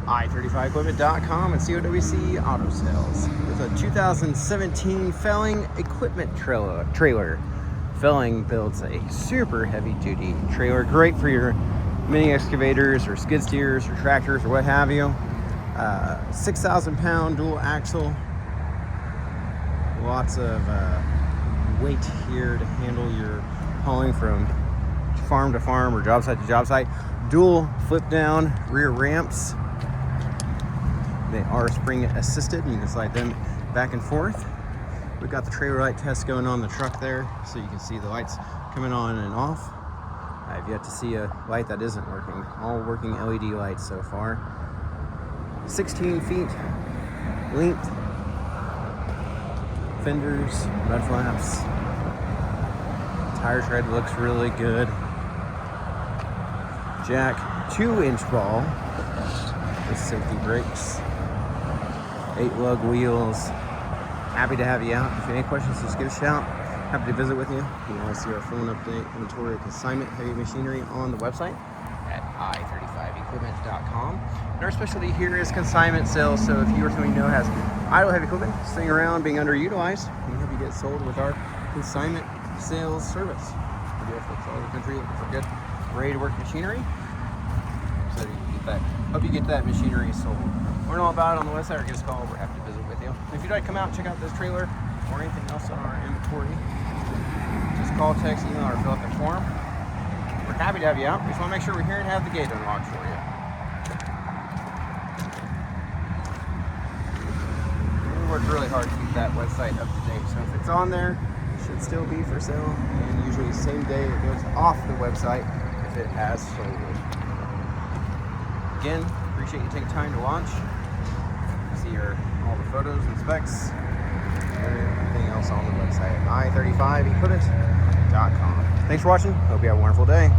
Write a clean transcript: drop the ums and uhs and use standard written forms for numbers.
i35equipment.com and COWC Auto Sales with a 2017 Felling equipment trailer. Felling builds a super heavy duty trailer, great for your mini excavators or skid steers or tractors or what have you. 6,000 pound dual axle, lots of weight here to handle your hauling from farm to farm or job site to job site. Dual flip down rear ramps. They are spring assisted and you can slide them back and forth. We've got the trailer light test going on the truck there, so you can see the lights coming on and off. I've yet to see a light that isn't working. All working LED lights so far. 16 feet length. Fenders, mud flaps. Tire tread looks really good. Jack 2-inch ball with safety brakes. 8 lug wheels. Happy to have you out. If you have any questions, just give a shout. Happy to visit with you. You can always see our phone update, inventory, of consignment heavy machinery on the website at i35equipment.com. And our specialty here is consignment sales. So if you or somebody you know has idle heavy equipment sitting around being underutilized, we can help you get sold with our consignment sales service. We do folks all over the country looking for good, ready to work machinery. So you can get that, help you get that machinery sold. Learn all about it on the website or give us a call. We're happy to visit with you. If you'd like to come out and check out this trailer or anything else on our inventory, just call, text, email, or fill out the form. We're happy to have you out. We just want to make sure we're here and have the gate unlocked for you. We work really hard to keep that website up to date. So if it's on there, it should still be for sale. And usually the same day it goes off the website if it has sold. Again, appreciate you taking time to watch. See all the photos and specs and everything else on the website at i35equipment.com. Thanks for watching. Hope you have a wonderful day.